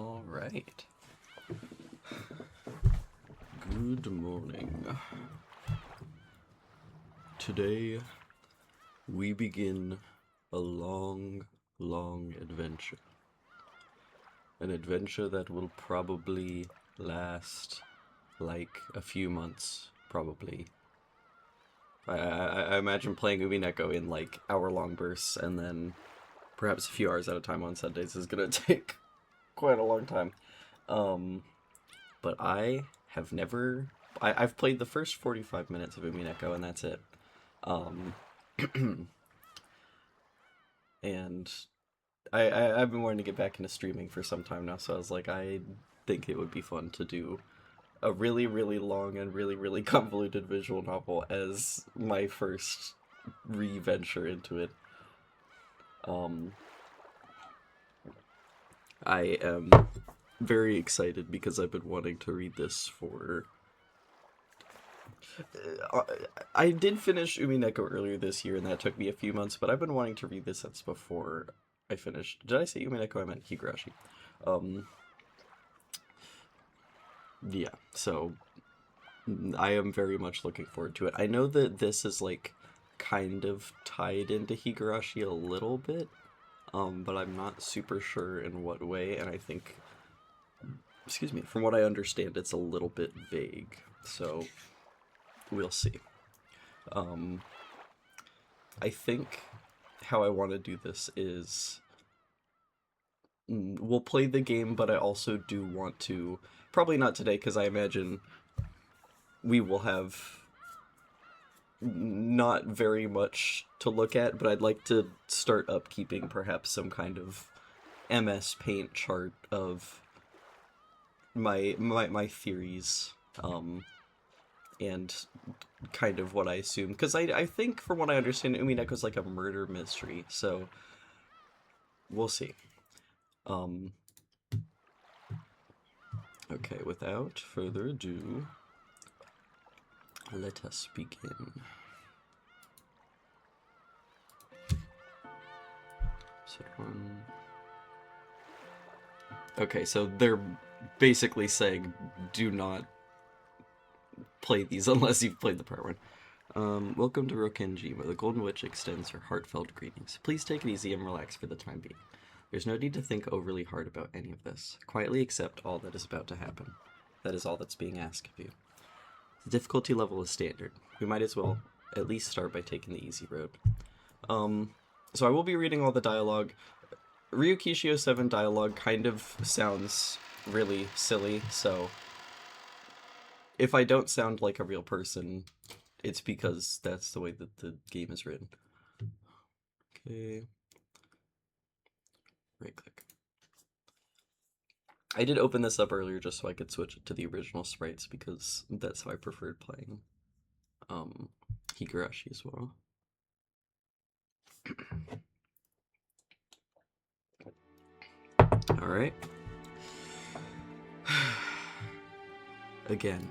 All right. Good morning. Today, we begin a long, long adventure. An adventure that will probably last, like, a few months, probably. I imagine playing Umineko in, like, hour-long bursts, and then perhaps a few hours at a time on Sundays is gonna take quite a long time. But I have never... I've played the first 45 minutes of Umineko, and that's it. And I've been wanting to get back into streaming for some time now, so I was like, I think it would be fun to do a really, really long and really, really convoluted visual novel as my first re-venture into it. I am very excited because I've been wanting to read this for... I did finish Umineko earlier this year, and that took me a few months, but I've been wanting to read this since before I finished. Did I say Umineko? I meant Higurashi. Yeah, so I am very much looking forward to it. I know that this is, like, kind of tied into Higurashi a little bit, but I'm not super sure in what way, and I think, excuse me, from what I understand, it's a little bit vague, so we'll see. I think how I want to do this is we'll play the game, but I also do want to, probably not today, because I imagine we will have not very much to look at, but I'd like to start upkeeping perhaps some kind of MS Paint chart of my theories, and kind of what I assume, because I think from what I understand, Umineko's like a murder mystery, so we'll see. Okay, without further ado, let us begin. Okay, so they're basically saying, do not play these unless you've played the prior one. Welcome to Rokenji, where the Golden Witch extends her heartfelt greetings. Please take it easy and relax for the time being. There's no need to think overly hard about any of this. Quietly accept all that is about to happen. That is all that's being asked of you. The difficulty level is standard. We might as well at least start by taking the easy road. So I will be reading all the dialogue. Ryukishio 7 dialogue kind of sounds really silly, so if I don't sound like a real person, it's because that's the way that the game is written. Okay. Right click. I did open this up earlier just so I could switch it to the original sprites because that's how I preferred playing Higurashi as well. Alright. Again.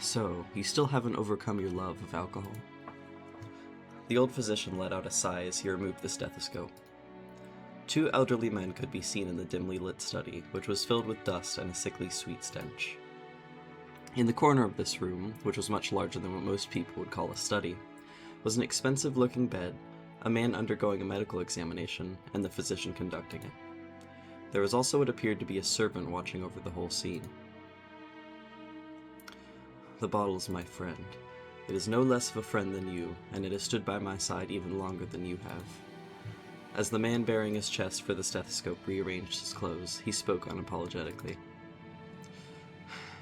So, you still haven't overcome your love of alcohol? The old physician let out a sigh as he removed the stethoscope. Two elderly men could be seen in the dimly lit study, which was filled with dust and a sickly sweet stench. In the corner of this room, which was much larger than what most people would call a study, was an expensive-looking bed, a man undergoing a medical examination, and the physician conducting it. There was also what appeared to be a servant watching over the whole scene. The bottle is my friend. It is no less of a friend than you, and it has stood by my side even longer than you have. As the man bearing his chest for the stethoscope rearranged his clothes, he spoke unapologetically.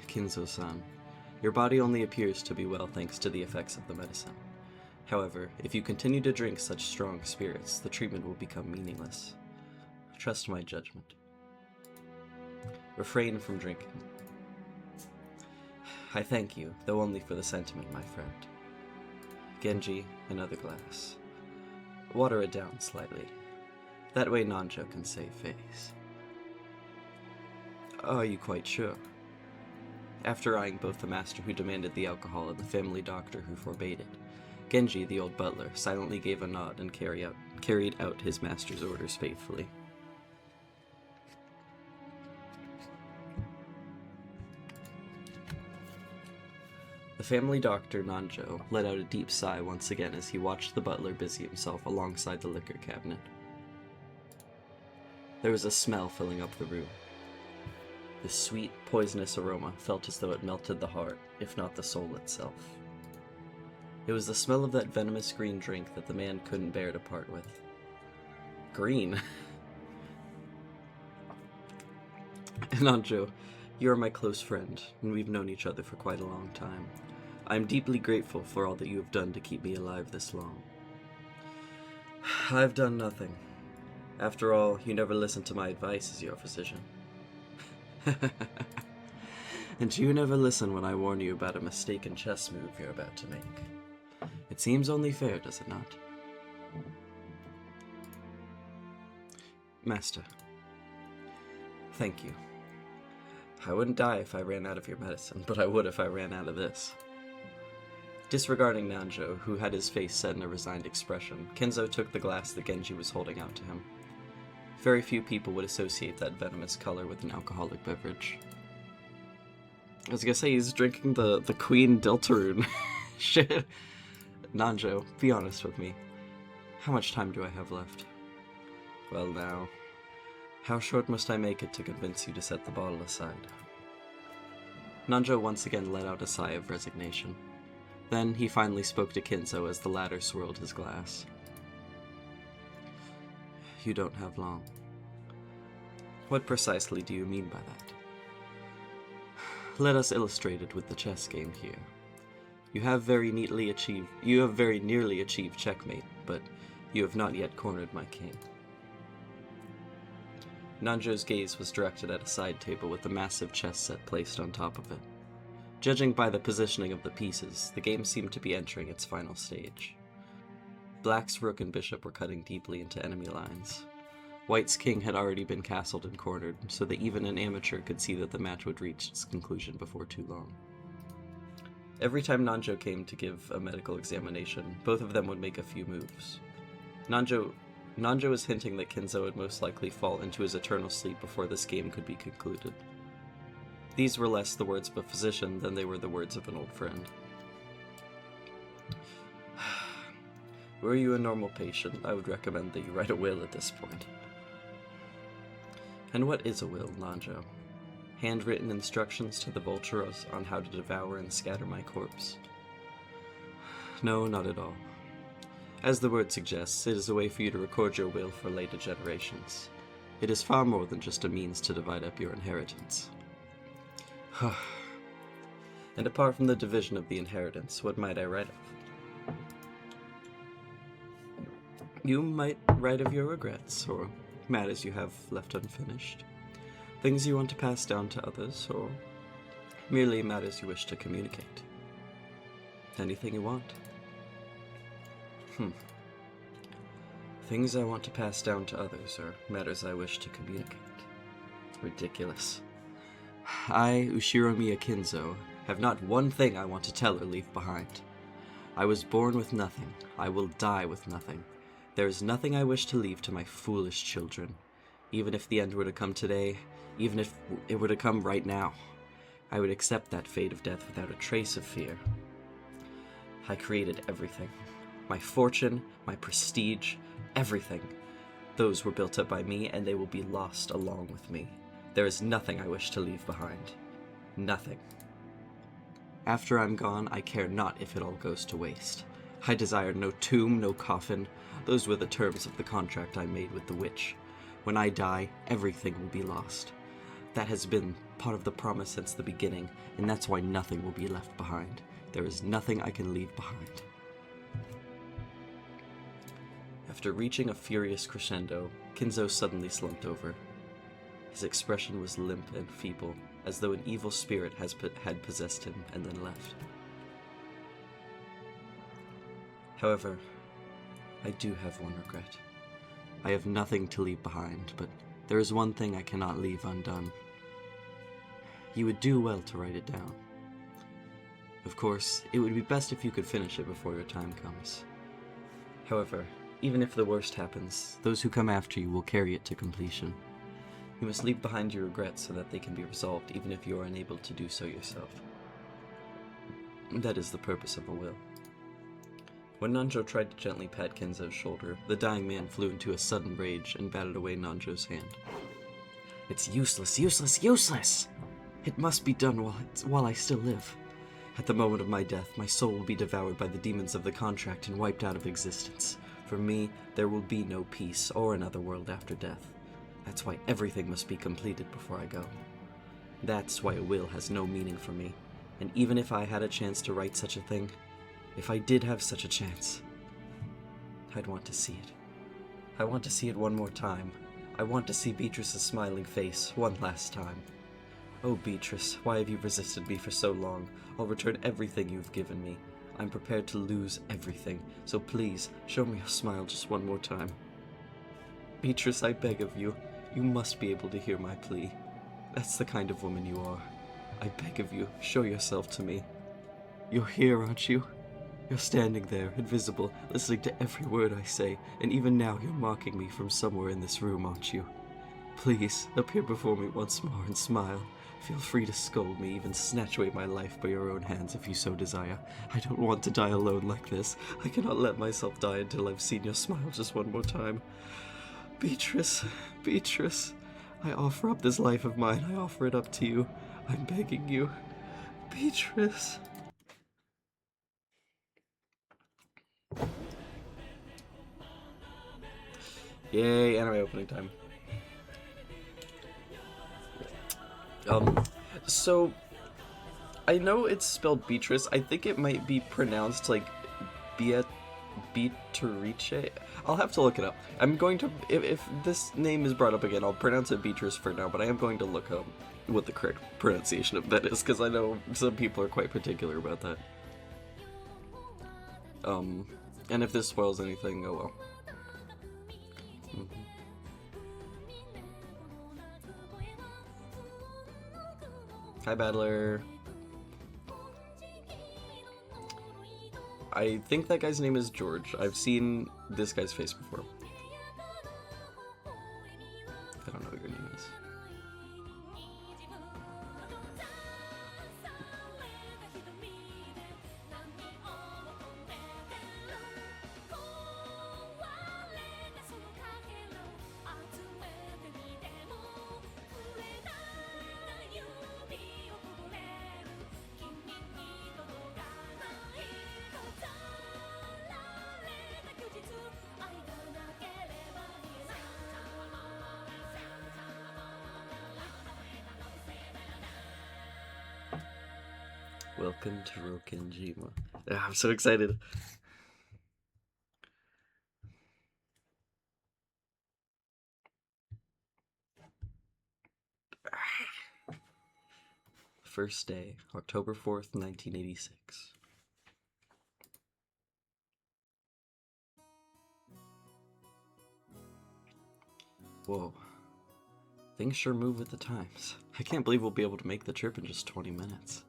Kinzo-san, your body only appears to be well thanks to the effects of the medicine. However, if you continue to drink such strong spirits, the treatment will become meaningless. Trust my judgment. Refrain from drinking. I thank you, though only for the sentiment, my friend. Genji, another glass. Water it down slightly. That way Nanjo can save face. Are you quite sure? After eyeing both the master who demanded the alcohol and the family doctor who forbade it, Genji, the old butler, silently gave a nod and carried out his master's orders faithfully. family doctor, Nanjo, let out a deep sigh once again as he watched the butler busy himself alongside the liquor cabinet. There was a smell filling up the room. The sweet, poisonous aroma felt as though it melted the heart, if not the soul itself. It was the smell of that venomous green drink that the man couldn't bear to part with. Green? Nanjo, you are my close friend, and we've known each other for quite a long time. I am deeply grateful for all that you have done to keep me alive this long. I've done nothing. After all, you never listened to my advice as your physician. And you never listen when I warn you about a mistaken chess move you're about to make. It seems only fair, does it not? Master. Thank you. I wouldn't die if I ran out of your medicine, but I would if I ran out of this. Disregarding Nanjo, who had his face set in a resigned expression, Kenzo took the glass that Genji was holding out to him. Very few people would associate that venomous color with an alcoholic beverage. I was gonna say, he's drinking the Queen Deltarune. Shit. Nanjo, be honest with me. How much time do I have left? Well now, how short must I make it to convince you to set the bottle aside? Nanjo once again let out a sigh of resignation. Then he finally spoke to Kinzo as the latter swirled his glass. You don't have long. What precisely do you mean by that? Let us illustrate it with the chess game here. You have very nearly achieved checkmate, but you have not yet cornered my king. Nanjo's gaze was directed at a side table with a massive chess set placed on top of it. Judging by the positioning of the pieces, the game seemed to be entering its final stage. Black's rook and bishop were cutting deeply into enemy lines. White's king had already been castled and cornered, so that even an amateur could see that the match would reach its conclusion before too long. Every time Nanjo came to give a medical examination, both of them would make a few moves. Nanjo was hinting that Kinzo would most likely fall into his eternal sleep before this game could be concluded. These were less the words of a physician than they were the words of an old friend. Were you a normal patient, I would recommend that you write a will at this point. And what is a will, Nanjo? Handwritten instructions to the vultures on how to devour and scatter my corpse? No, not at all. As the word suggests, it is a way for you to record your will for later generations. It is far more than just a means to divide up your inheritance. And apart from the division of the inheritance, what might I write of? You might write of your regrets, or matters you have left unfinished, things you want to pass down to others, or merely matters you wish to communicate. Anything you want. Things I want to pass down to others, or matters I wish to communicate. Ridiculous. I, Ushiromiya Kinzo, have not one thing I want to tell or leave behind. I was born with nothing. I will die with nothing. There is nothing I wish to leave to my foolish children. Even if the end were to come today, even if it were to come right now, I would accept that fate of death without a trace of fear. I created everything. My fortune, my prestige, everything. Those were built up by me, and they will be lost along with me. There is nothing I wish to leave behind. Nothing. After I'm gone, I care not if it all goes to waste. I desire no tomb, no coffin. Those were the terms of the contract I made with the witch. When I die, everything will be lost. That has been part of the promise since the beginning, and that's why nothing will be left behind. There is nothing I can leave behind. After reaching a furious crescendo, Kinzo suddenly slumped over. His expression was limp and feeble, as though an evil spirit had possessed him and then left. However, I do have one regret. I have nothing to leave behind, but there is one thing I cannot leave undone. You would do well to write it down. Of course, it would be best if you could finish it before your time comes. However, even if the worst happens, those who come after you will carry it to completion. You must leave behind your regrets so that they can be resolved, even if you are unable to do so yourself. That is the purpose of a will. When Nanjo tried to gently pat Kenzo's shoulder, the dying man flew into a sudden rage and batted away Nanjo's hand. It's useless, useless, useless! It must be done while I still live. At the moment of my death, my soul will be devoured by the demons of the contract and wiped out of existence. For me, there will be no peace or another world after death. That's why everything must be completed before I go. That's why a will has no meaning for me. And even if I had a chance to write such a thing, if I did have such a chance, I'd want to see it. I want to see it one more time. I want to see Beatrice's smiling face one last time. Oh, Beatrice, why have you resisted me for so long? I'll return everything you've given me. I'm prepared to lose everything, so please, show me a smile just one more time. Beatrice, I beg of you, you must be able to hear my plea. That's the kind of woman you are. I beg of you, show yourself to me. You're here, aren't you? You're standing there, invisible, listening to every word I say, and even now you're mocking me from somewhere in this room, aren't you? Please, appear before me once more and smile. Feel free to scold me, even snatch away my life by your own hands if you so desire. I don't want to die alone like this. I cannot let myself die until I've seen your smile just one more time. Beatrice, Beatrice, I offer up this life of mine. I offer it up to you. I'm begging you. Beatrice. Yay, anime opening time. So, I know it's spelled Beatrice. I think it might be pronounced like Beatrice. I'll have to look it up. I'm going to, if this name is brought up again, I'll pronounce it Beatrice for now, but I am going to look up what the correct pronunciation of that is, because I know some people are quite particular about that. And if this spoils anything, oh well. Hi, Battler. I think that guy's name is George. I've seen this guy's face before. I don't know what your name is. Welcome to Rokenjima. I'm so excited. First day, October 4th, 1986. Whoa. Things sure move with the times. I can't believe we'll be able to make the trip in just 20 minutes.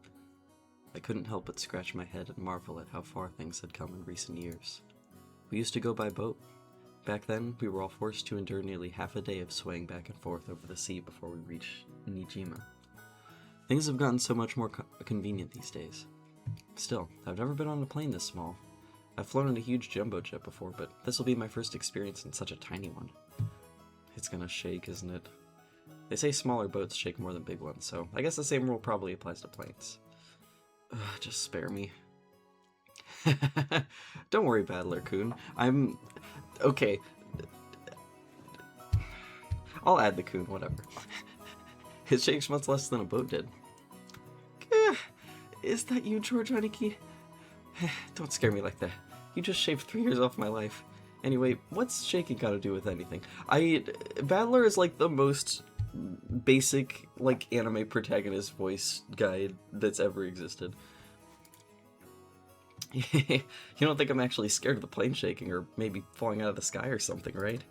I couldn't help but scratch my head and marvel at how far things had come in recent years. We used to go by boat. Back then, we were all forced to endure nearly half a day of swaying back and forth over the sea before we reached Nijima. Things have gotten so much more convenient these days. Still, I've never been on a plane this small. I've flown in a huge jumbo jet before, but this will be my first experience in such a tiny one. It's gonna shake, isn't it? They say smaller boats shake more than big ones, so I guess the same rule probably applies to planes. Just spare me. Don't worry, Battler-kun. I'm... okay. I'll add the kun, whatever. It shakes much less than a boat did. Is that you, George Aniki? Don't scare me like that. You just shaved 3 years off my life. Anyway, what's shaking got to do with anything? Battler is like the most basic, like, anime protagonist voice guy that's ever existed. You don't think I'm actually scared of the plane shaking or maybe falling out of the sky or something, right?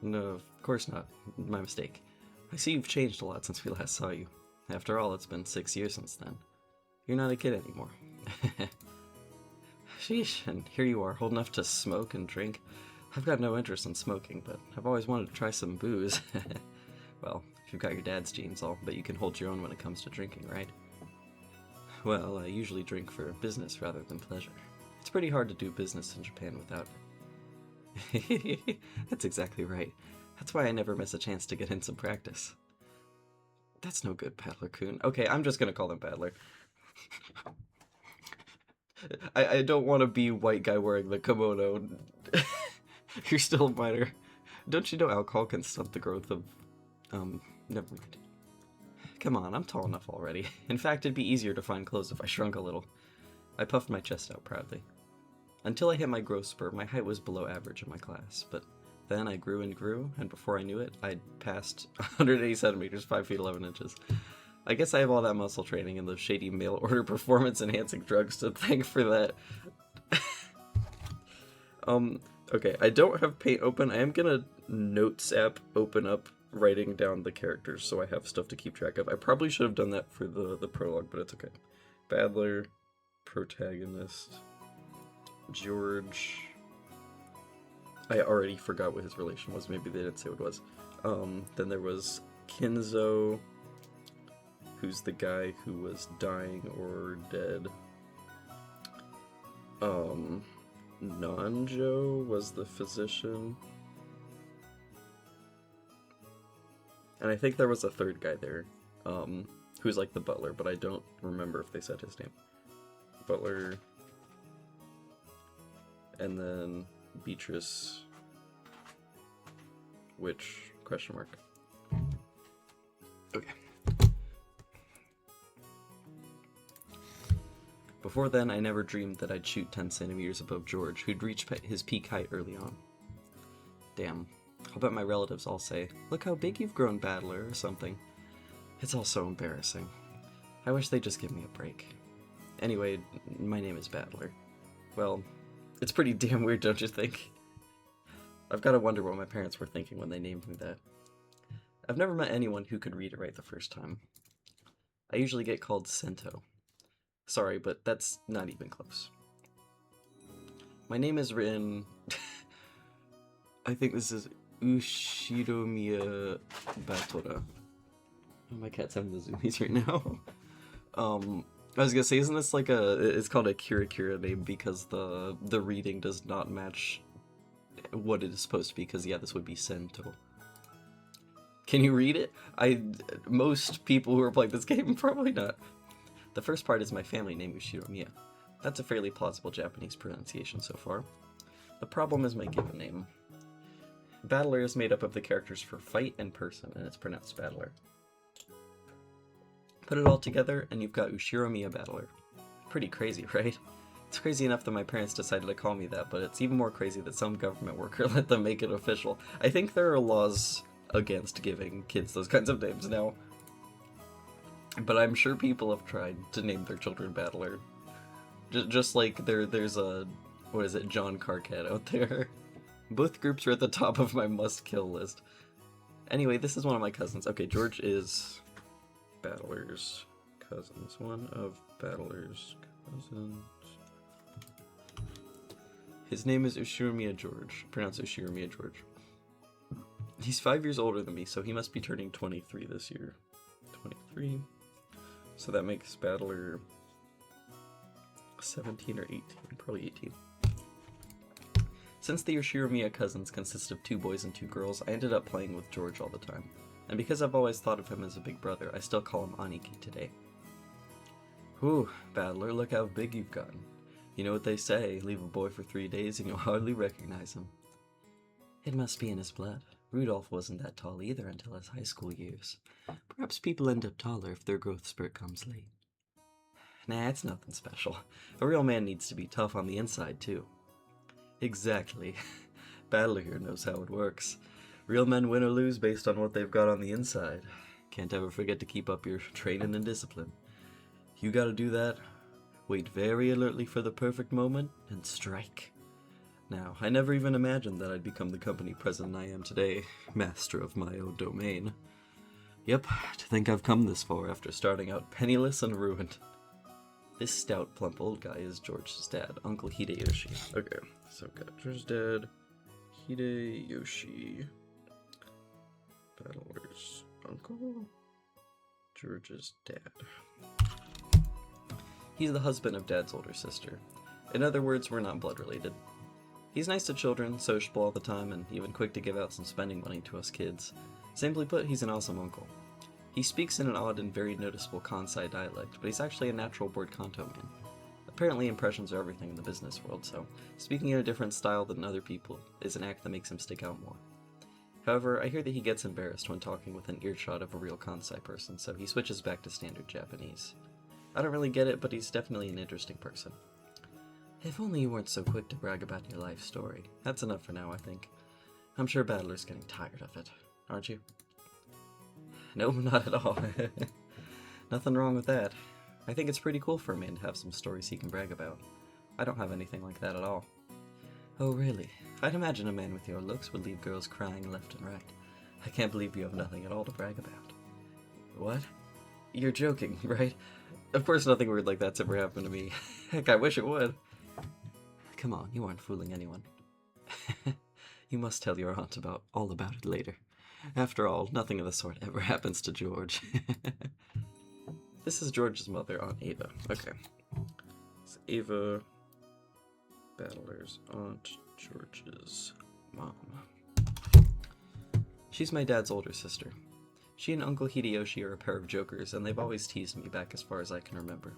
No, of course not. My mistake. I see you've changed a lot since we last saw you. After all, it's been 6 years since then. You're not a kid anymore. Sheesh, and here you are, old enough to smoke and drink. I've got no interest in smoking, but I've always wanted to try some booze. Well, if you've got your dad's genes, I'll bet you can hold your own when it comes to drinking, right? Well, I usually drink for business rather than pleasure. It's pretty hard to do business in Japan without it. That's exactly right. That's why I never miss a chance to get in some practice. That's no good, Battler-kun. Okay, I'm just gonna call him Battler. I don't want to be white guy wearing the kimono. You're still a minor. Don't you know alcohol can stunt the growth of... never mind. Come on, I'm tall enough already. In fact, it'd be easier to find clothes if I shrunk a little. I puffed my chest out proudly. Until I hit my growth spurt, my height was below average in my class, but then I grew and grew, and before I knew it, I'd passed 180 centimeters, 5 feet 11 inches. I guess I have all that muscle training and those shady mail-order performance-enhancing drugs to thank for that. Okay, I don't have Paint open. I am gonna Notes app open up, writing down the characters so I have stuff to keep track of. I probably should have done that for the prologue, but it's okay. Badler, protagonist, George. I already forgot what his relation was. Maybe they didn't say what it was. Then there was Kinzo, who's the guy who was dying or dead. Nanjo was the physician. And I think there was a third guy there, who's like the butler, but I don't remember if they said his name. Butler. And then Beatrice, which, question mark. Okay. Before then, I never dreamed that I'd shoot 10 centimeters above George, who'd reached his peak height early on. Damn. I'll bet my relatives all say, "Look how big you've grown, Battler," or something. It's all so embarrassing. I wish they'd just give me a break. Anyway, my name is Battler. Well, it's pretty damn weird, don't you think? I've gotta wonder what my parents were thinking when they named me that. I've never met anyone who could read it right the first time. I usually get called Sento. Sorry, but that's not even close. My name is written... I think this is Ushiromiya Batora. Oh, my cat's having the zoomies right now. I was gonna say, isn't this like it's called a Kira name because the reading does not match what it is supposed to be, because yeah, this would be Sento. Can you read it? Most people who are playing this game, probably not. The first part is my family name, Ushiromiya. That's a fairly plausible Japanese pronunciation so far. The problem is my given name. Battler is made up of the characters for fight and person, and it's pronounced Battler. Put it all together, and you've got Ushiromiya Battler. Pretty crazy, right? It's crazy enough that my parents decided to call me that, but it's even more crazy that some government worker let them make it official. I think there are laws against giving kids those kinds of names now. But I'm sure people have tried to name their children Battler. Just like there's a, what is it, John Carcat out there. Both groups are at the top of my must-kill list. Anyway, this is one of my cousins. Okay, George is Battler's cousins. One of Battler's cousins. His name is Ushiromiya George. Pronounced Ushiromiya George. He's 5 years older than me, so he must be turning 23 this year. 23. So that makes Battler 17 or 18. Probably 18. Since the Ushiromiya cousins consist of 2 boys and 2 girls, I ended up playing with George all the time. And because I've always thought of him as a big brother, I still call him Aniki today. Whew, Battler, look how big you've gotten. You know what they say, leave a boy for 3 days and you'll hardly recognize him. It must be in his blood. Rudolph wasn't that tall either until his high school years. Perhaps people end up taller if their growth spurt comes late. Nah, it's nothing special. A real man needs to be tough on the inside, too. Exactly. Battler here knows how it works. Real men win or lose based on what they've got on the inside. Can't ever forget to keep up your training and discipline. You gotta do that. Wait very alertly for the perfect moment, and strike. Now, I never even imagined that I'd become the company president I am today, master of my own domain. Yep, to think I've come this far after starting out penniless and ruined. This stout, plump old guy is George's dad, Uncle Hideyoshi. Okay, so I've got George's dad, Hideyoshi, Battler's uncle, George's dad. He's the husband of Dad's older sister. In other words, we're not blood related. He's nice to children, sociable all the time, and even quick to give out some spending money to us kids. Simply put, he's an awesome uncle. He speaks in an odd and very noticeable Kansai dialect, but he's actually a natural born Kanto man. Apparently impressions are everything in the business world, so speaking in a different style than other people is an act that makes him stick out more. However, I hear that he gets embarrassed when talking with an earshot of a real Kansai person, so he switches back to standard Japanese. I don't really get it, but he's definitely an interesting person. If only you weren't so quick to brag about your life story. That's enough for now, I think. I'm sure Battler's getting tired of it, aren't you? No, not at all. Nothing wrong with that. I think it's pretty cool for a man to have some stories he can brag about. I don't have anything like that at all. Oh, really? I'd imagine a man with your looks would leave girls crying left and right. I can't believe you have nothing at all to brag about. What? You're joking, right? Of course nothing weird like that's ever happened to me. Heck, I wish it would. Come on, you aren't fooling anyone. You must tell your aunt all about it later. After all, nothing of the sort ever happens to George. This is George's mother, Aunt Ava. Okay. It's Ava, Battler's aunt, George's mom. She's my dad's older sister. She and Uncle Hideyoshi are a pair of jokers, and they've always teased me back as far as I can remember.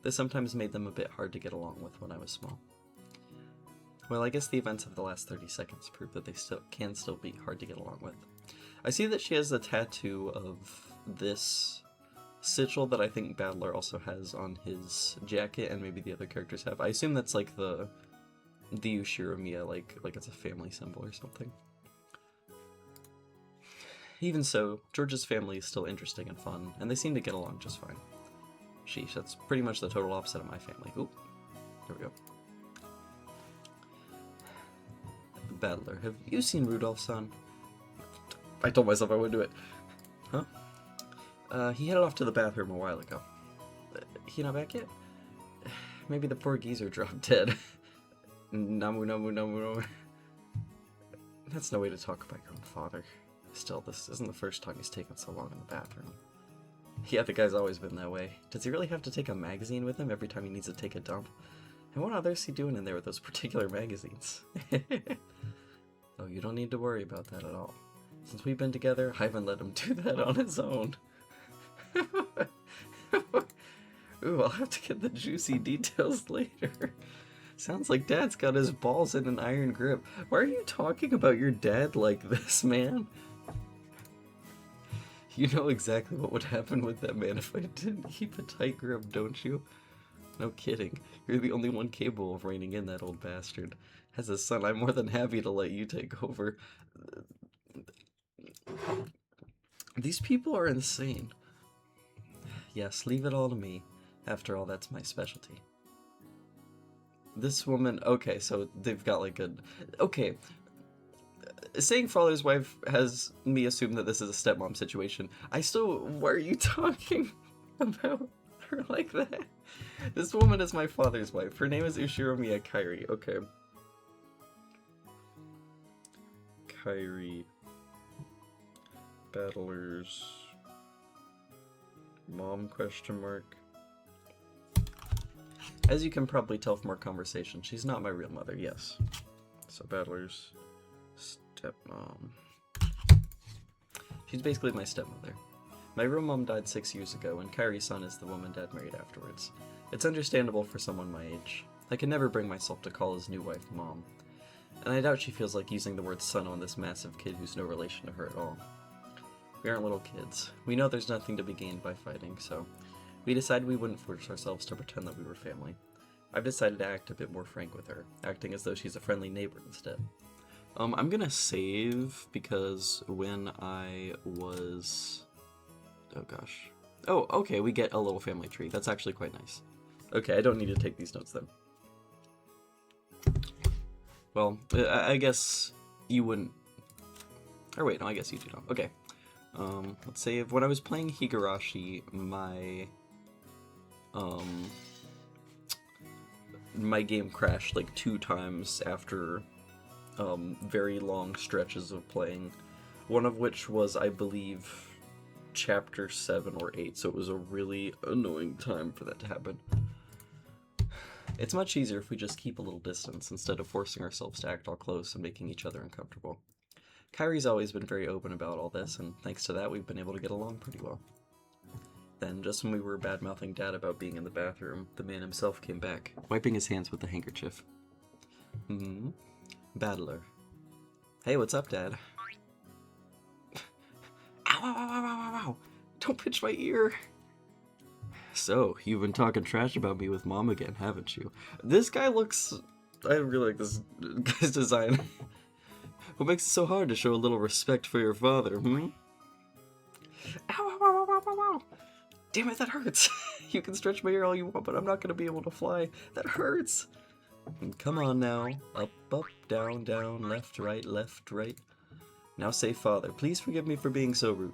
This sometimes made them a bit hard to get along with when I was small. Well, I guess the events of the last 30 seconds prove that they can still be hard to get along with. I see that she has a tattoo of this sigil that I think Battler also has on his jacket, and maybe the other characters have. I assume that's like the Ushiromiya, like it's a family symbol or something. Even so, George's family is still interesting and fun, and they seem to get along just fine. Sheesh, that's pretty much the total opposite of my family. Oop, there we go. Battler, have you seen Rudolph's son? I told myself I would do it. Huh? He headed off to the bathroom a while ago. He not back yet? Maybe the poor geezer dropped dead. Namu namu namu namu. That's no way to talk about your own father. Still, this isn't the first time he's taken so long in the bathroom. Yeah, the guy's always been that way. Does he really have to take a magazine with him every time he needs to take a dump? And what on earth is he doing in there with those particular magazines? Oh, you don't need to worry about that at all. Since we've been together, I haven't let him do that on his own. Ooh, I'll have to get the juicy details later. Sounds like Dad's got his balls in an iron grip. Why are you talking about your dad like this, man? You know exactly what would happen with that man if I didn't keep a tight grip, don't you? No kidding. You're the only one capable of reining in that old bastard. As a son, I'm more than happy to let you take over. These people are insane. Yes, leave it all to me. After all, that's my specialty. This woman... Okay, so they've got like a... Okay. Saying father's wife has me assume that this is a stepmom situation. I still... Why are you talking about her like that? This woman is my father's wife. Her name is Ushiromiya Kairi. Okay. Kairi... Battler's... mom, question mark. As you can probably tell from our conversation, she's not my real mother, yes. So Battler's stepmom. She's basically my stepmother. My real mom died 6 years ago, and Kairi's son is the woman Dad married afterwards. It's understandable for someone my age. I can never bring myself to call his new wife Mom. And I doubt she feels like using the word son on this massive kid who's no relation to her at all. We aren't little kids. We know there's nothing to be gained by fighting, so we decided we wouldn't force ourselves to pretend that we were family. I've decided to act a bit more frank with her, acting as though she's a friendly neighbor instead. I'm gonna save because when I was... Oh gosh. Oh, okay, we get a little family tree. That's actually quite nice. Okay, I don't need to take these notes then. Well, I guess you wouldn't... Or wait, no, I guess you do know. Okay. Let's save. When I was playing Higurashi, my game crashed like 2 times after very long stretches of playing. One of which was, I believe, chapter 7 or 8, so it was a really annoying time for that to happen. It's much easier if we just keep a little distance instead of forcing ourselves to act all close and making each other uncomfortable. Kyrie's always been very open about all this, and thanks to that we've been able to get along pretty well. Then, just when we were bad-mouthing Dad about being in the bathroom, the man himself came back, wiping his hands with the handkerchief. Battler. Hey, what's up, Dad? Ow, ow, ow, ow, ow, ow! Don't pinch my ear! So, you've been talking trash about me with Mom again, haven't you? This guy looks... I really like this guy's design. What makes it so hard to show a little respect for your father, Ow, ow, ow, ow, ow, ow! Damn it, that hurts! You can stretch my ear all you want, but I'm not gonna be able to fly. That hurts! Come on now. Up, up, down, down, left, right, left, right. Now say, Father, please forgive me for being so rude.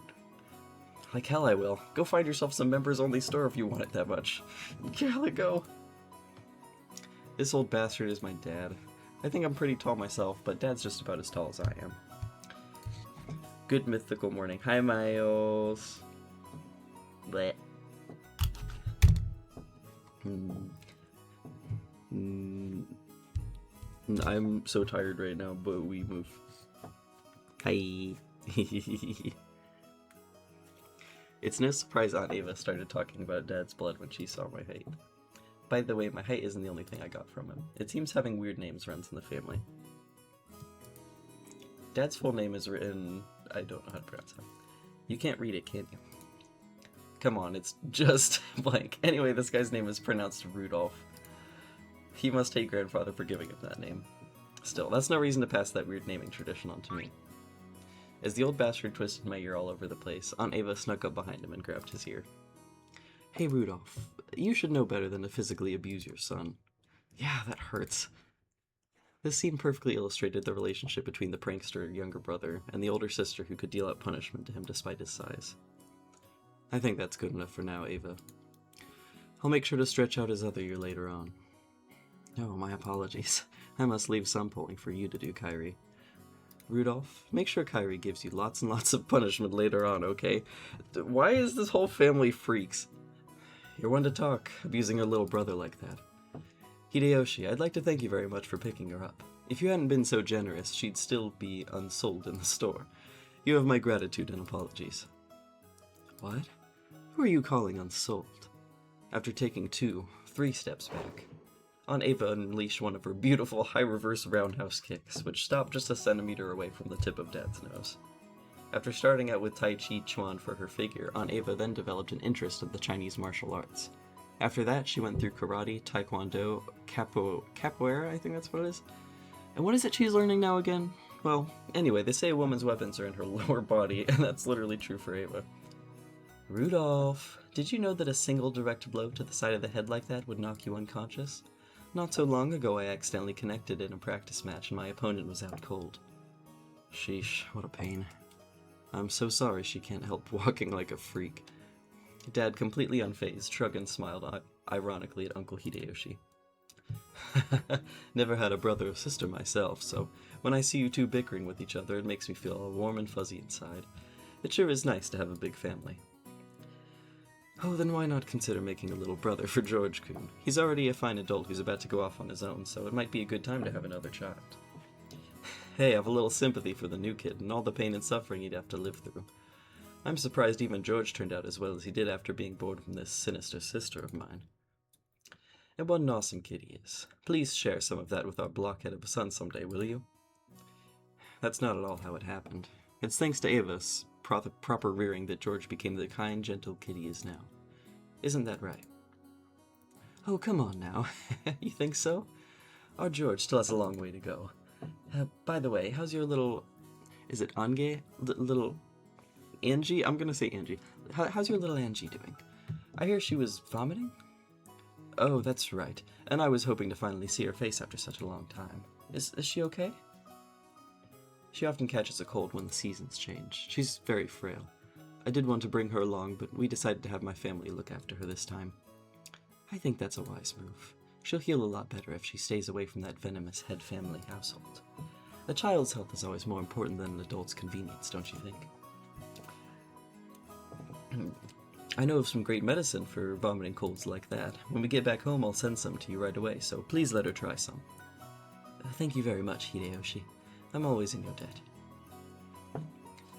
Like hell I will. Go find yourself some members-only store if you want it that much. Yeah, let go. This old bastard is my dad. I think I'm pretty tall myself, but Dad's just about as tall as I am. Good mythical morning. Hi, Miles. Bleh. I'm so tired right now, but we move. Hi. It's no surprise Aunt Ava started talking about Dad's blood when she saw my height. By the way, my height isn't the only thing I got from him. It seems having weird names runs in the family. Dad's full name is written... I don't know how to pronounce it. You can't read it, can you? Come on, it's just blank. Anyway, this guy's name is pronounced Rudolph. He must hate Grandfather for giving him that name. Still, that's no reason to pass that weird naming tradition on to me. As the old bastard twisted my ear all over the place, Aunt Ava snuck up behind him and grabbed his ear. Hey, Rudolph, you should know better than to physically abuse your son. Yeah, that hurts. This scene perfectly illustrated the relationship between the prankster younger brother and the older sister who could deal out punishment to him despite his size. I think that's good enough for now, Ava. I'll make sure to stretch out his other ear later on. Oh, my apologies. I must leave some pulling for you to do, Kyrie. Rudolph, make sure Kyrie gives you lots and lots of punishment later on, okay? Why is this whole family freaks? You're one to talk, abusing her little brother like that. Hideyoshi, I'd like to thank you very much for picking her up. If you hadn't been so generous, she'd still be unsold in the store. You have my gratitude and apologies. What? Who are you calling unsold? After taking 2, 3 steps back, Aunt Ava unleashed one of her beautiful high-reverse roundhouse kicks, which stopped just a centimeter away from the tip of Dad's nose. After starting out with Tai Chi Chuan for her figure, Aunt Ava then developed an interest in the Chinese martial arts. After that, she went through karate, taekwondo, capoeira, I think that's what it is. And what is it she's learning now again? Well, anyway, they say a woman's weapons are in her lower body, and that's literally true for Ava. Rudolph, did you know that a single direct blow to the side of the head like that would knock you unconscious? Not so long ago I accidentally connected in a practice match and my opponent was out cold. Sheesh, what a pain. I'm so sorry she can't help walking like a freak. Dad, completely unfazed, shrugged and smiled ironically at Uncle Hideyoshi. Never had a brother or sister myself, so when I see you two bickering with each other, it makes me feel all warm and fuzzy inside. It sure is nice to have a big family. Oh, then why not consider making a little brother for George-kun? He's already a fine adult who's about to go off on his own, so it might be a good time to have another child. Hey, I have a little sympathy for the new kid and all the pain and suffering he'd have to live through. I'm surprised even George turned out as well as he did after being born from this sinister sister of mine. And what an awesome kid he is. Please share some of that with our blockhead of a son someday, will you? That's not at all how it happened. It's thanks to Ava's proper rearing that George became the kind, gentle kid he is now. Isn't that right? Oh, come on now. You think so? Our George still has a long way to go. By the way, how's your little... Is it Ange? Little... Angie? I'm gonna say Angie. How's your little Angie doing? I hear she was vomiting? Oh, that's right. And I was hoping to finally see her face after such a long time. Is she okay? She often catches a cold when the seasons change. She's very frail. I did want to bring her along, but we decided to have my family look after her this time. I think that's a wise move. She'll heal a lot better if she stays away from that venomous head family household. A child's health is always more important than an adult's convenience, don't you think? I know of some great medicine for vomiting colds like that. When we get back home, I'll send some to you right away, so please let her try some. Thank you very much, Hideyoshi. I'm always in your debt.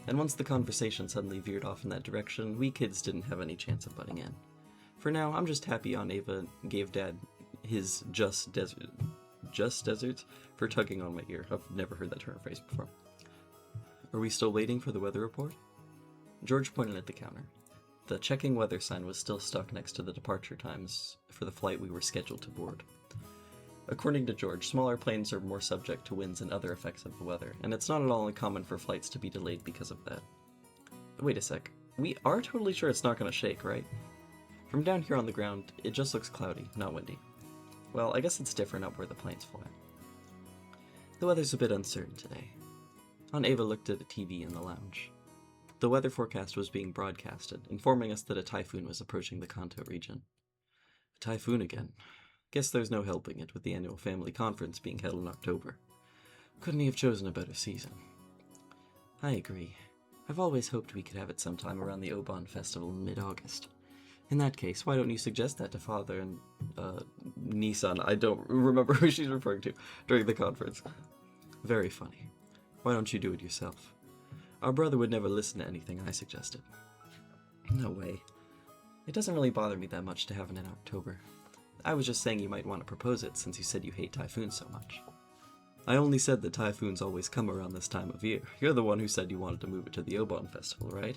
And once the conversation suddenly veered off in that direction, we kids didn't have any chance of butting in. For now, I'm just happy Aunt Ava gave Dad his just deserts for tugging on my ear. I've never heard that turn of phrase before. Are we still waiting for the weather report? George pointed at the counter. The checking weather sign was still stuck next to the departure times for the flight we were scheduled to board. According to George, smaller planes are more subject to winds and other effects of the weather, and it's not at all uncommon for flights to be delayed because of that. Wait a sec. We are totally sure it's not going to shake, right? From down here on the ground, it just looks cloudy, not windy. Well, I guess it's different up where the planes fly. The weather's a bit uncertain today. Aunt Ava looked at a TV in the lounge. The weather forecast was being broadcasted, informing us that a typhoon was approaching the Kanto region. A typhoon again. Guess there's no helping it with the annual family conference being held in October. Couldn't he have chosen a better season? I agree. I've always hoped we could have it sometime around the Obon Festival in mid-August. In that case, why don't you suggest that to Father and, Nissan, I don't remember who she's referring to, during the conference. Very funny. Why don't you do it yourself? Our brother would never listen to anything I suggested. No way. It doesn't really bother me that much to have it in October. I was just saying you might want to propose it since you said you hate typhoons so much. I only said that typhoons always come around this time of year. You're the one who said you wanted to move it to the Obon Festival, right?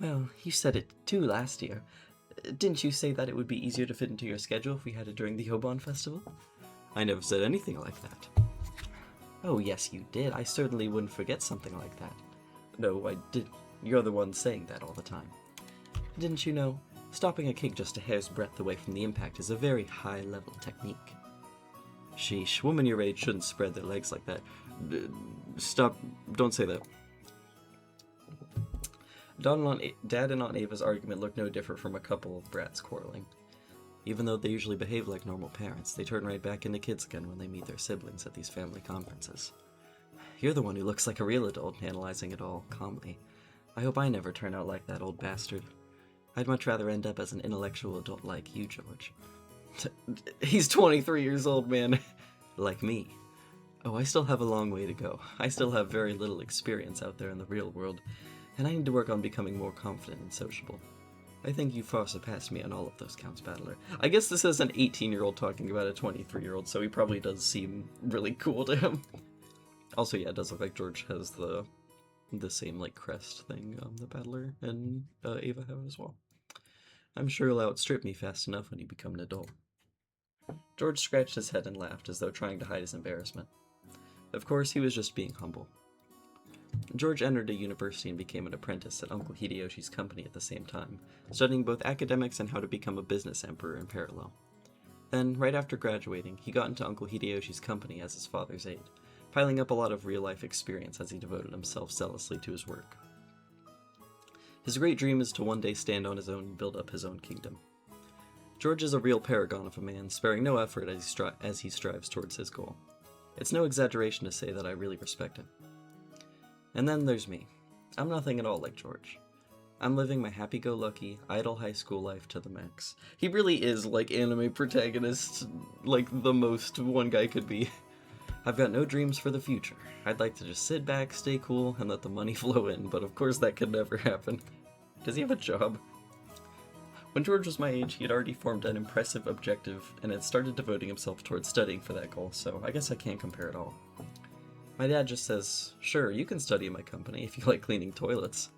Well, you said it too last year. Didn't you say that it would be easier to fit into your schedule if we had it during the Obon Festival? I never said anything like that. Oh, yes, you did. I certainly wouldn't forget something like that. No, I did. You're the one saying that all the time. Didn't you know? Stopping a cake just a hair's breadth away from the impact is a very high-level technique. Sheesh, women your age shouldn't spread their legs like that. Stop, don't say that. Dad and Aunt Ava's argument looked no different from a couple of brats quarreling. Even though they usually behave like normal parents, they turn right back into kids again when they meet their siblings at these family conferences. You're the one who looks like a real adult, analyzing it all calmly. I hope I never turn out like that old bastard. I'd much rather end up as an intellectual adult like you, George. He's 23 years old, man. Like me. Oh, I still have a long way to go. I still have very little experience out there in the real world, and I need to work on becoming more confident and sociable. I think you far surpassed me on all of those counts, Battler. I guess this is an 18-year-old talking about a 23-year-old, so he probably does seem really cool to him. Also, yeah, it does look like George has the same, like, crest thing the Battler and Ava have as well. I'm sure he'll outstrip me fast enough when you become an adult. George scratched his head and laughed, as though trying to hide his embarrassment. Of course, he was just being humble. George entered a university and became an apprentice at Uncle Hideyoshi's company at the same time, studying both academics and how to become a business emperor in parallel. Then, right after graduating, he got into Uncle Hideyoshi's company as his father's aide, piling up a lot of real-life experience as he devoted himself zealously to his work. His great dream is to one day stand on his own and build up his own kingdom. George is a real paragon of a man, sparing no effort as he strives towards his goal. It's no exaggeration to say that I really respect him. And then there's me. I'm nothing at all like George. I'm living my happy-go-lucky, idle high school life to the max. He really is, like, anime protagonist, like, the most one guy could be. I've got no dreams for the future. I'd like to just sit back, stay cool, and let the money flow in, but of course that could never happen. Does he have a job? When George was my age, he had already formed an impressive objective and had started devoting himself towards studying for that goal, so I guess I can't compare at all. My dad just says, sure, you can study in my company if you like cleaning toilets.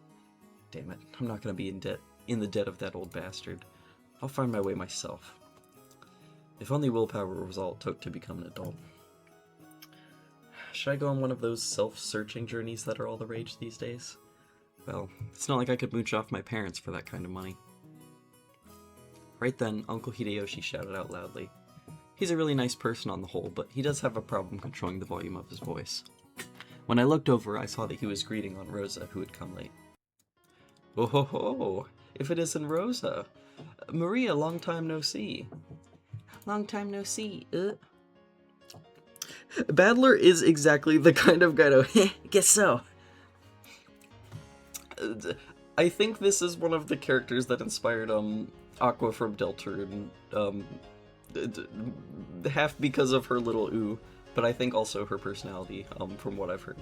Damn it, I'm not going to be in the debt of that old bastard. I'll find my way myself. If only willpower was all it took to become an adult. Should I go on one of those self-searching journeys that are all the rage these days? Well, it's not like I could mooch off my parents for that kind of money. Right then, Uncle Hideyoshi shouted out loudly. He's a really nice person on the whole, but he does have a problem controlling the volume of his voice. When I looked over, I saw that he was greeting Aunt Rosa, who had come late. Oh ho ho! If it isn't Rosa! Maria, long time no see. Long time no see, Battler is exactly the kind of guy to, guess so. I think this is one of the characters that inspired Aqua from Deltarune, half because of her little ooh, but I think also her personality, from what I've heard.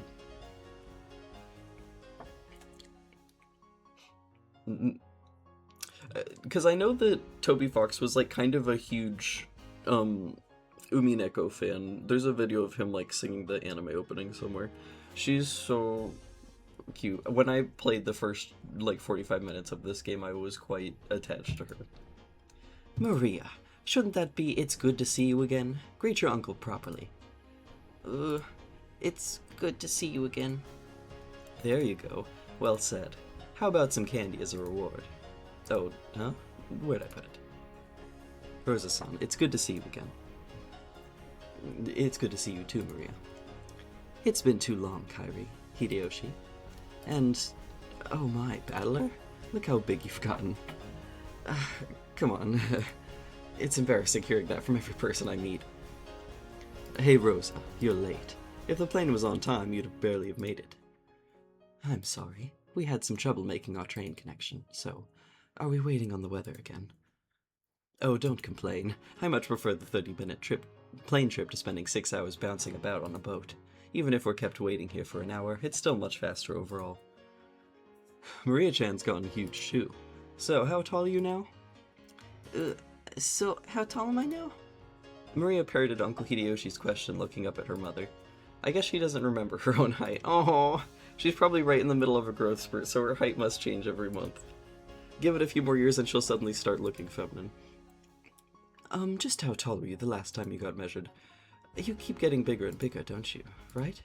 Because I know that Toby Fox was like kind of a huge Umineko fan. There's a video of him like singing the anime opening somewhere. She's so cute. When I played the first like 45 minutes of this game, I was quite attached to her. Maria, shouldn't that be "It's good to see you again"? Greet your uncle properly. It's good to see you again. There you go. Well said. How about some candy as a reward? Oh, huh? Where'd I put it? Rosa-san, it's good to see you again. It's good to see you too, Maria. It's been too long, Kairi, Hideyoshi. And, oh my, Battler? Look how big you've gotten. Come on. It's embarrassing hearing that from every person I meet. Hey, Rosa, you're late. If the plane was on time, you'd have barely have made it. I'm sorry. We had some trouble making our train connection, so are we waiting on the weather again? Oh, don't complain. I much prefer the 30-minute plane trip to spending 6 hours bouncing about on a boat. Even if we're kept waiting here for an hour, it's still much faster overall. Maria-chan's gotten huge too. So, how tall are you now? So how tall am I now? Maria parroted Uncle Hideyoshi's question, looking up at her mother. I guess she doesn't remember her own height. Oh, she's probably right in the middle of a growth spurt, so her height must change every month. Give it a few more years and she'll suddenly start looking feminine. Just how tall were you the last time you got measured? You keep getting bigger and bigger, don't you? Right?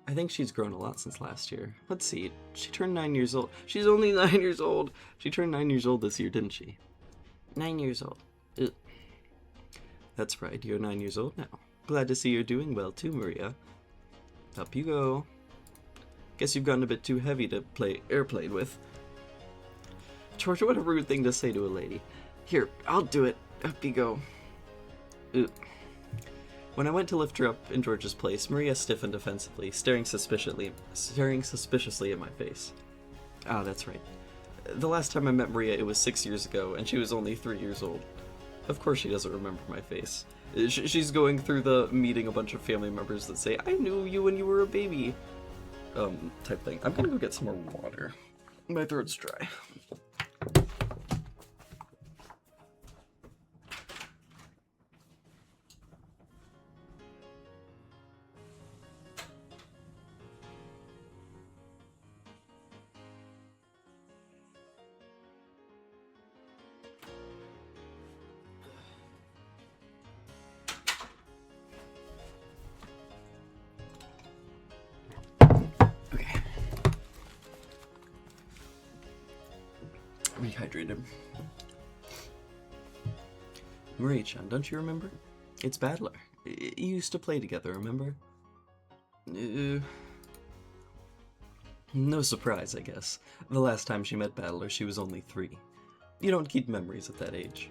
I think she's grown a lot since last year. Let's see, she turned 9 years old. She's only 9 years old! She turned 9 years old this year, didn't she? 9 years old. That's right, you're 9 years old now. Glad to see you're doing well too, Maria. Up you go. Guess you've gotten a bit too heavy to play airplane with. George, what a rude thing to say to a lady. Here, I'll do it. Up you go. When I went to lift her up in George's place, Maria stiffened defensively, staring suspiciously at my face. Ah, that's right. The last time I met Maria, it was 6 years ago, and she was only 3 years old. Of course she doesn't remember my face. She's going through the meeting a bunch of family members that say, I knew you when you were a baby, type thing. I'm gonna go get some more water. My throat's dry. Rehydrated. Marie-chan, don't you remember? It's Battler. You used to play together, remember? No surprise, I guess. The last time she met Battler, she was only 3. You don't keep memories at that age.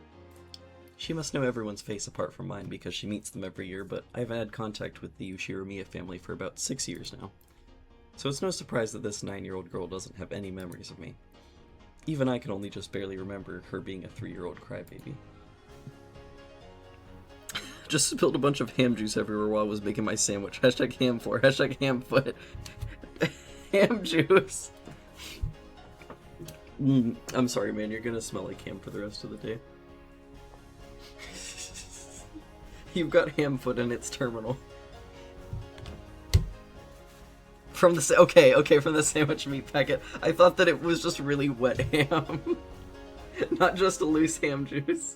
She must know everyone's face apart from mine because she meets them every year, but I haven't had contact with the Ushiromiya family for about 6 years now. So it's no surprise that this 9-year-old girl doesn't have any memories of me. Even I can only just barely remember her being a 3-year-old crybaby. Just spilled a bunch of ham juice everywhere while I was making my sandwich. Hashtag ham4, hashtag hamfoot. Ham juice. I'm sorry, man, you're gonna smell like ham for the rest of the day. You've got ham foot in its terminal. From the from the sandwich meat packet. I thought that it was just really wet ham. Not just a loose ham juice.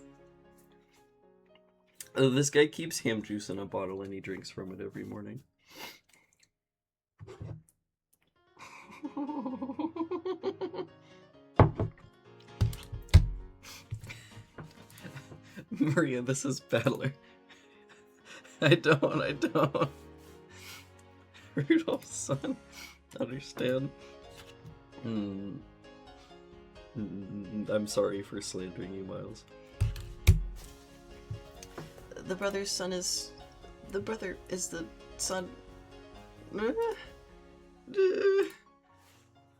This guy keeps ham juice in a bottle and he drinks from it every morning. Maria, this is Battler. I don't. Rudolph's son. Understand. I'm sorry for slandering you, Miles. The brother is the son.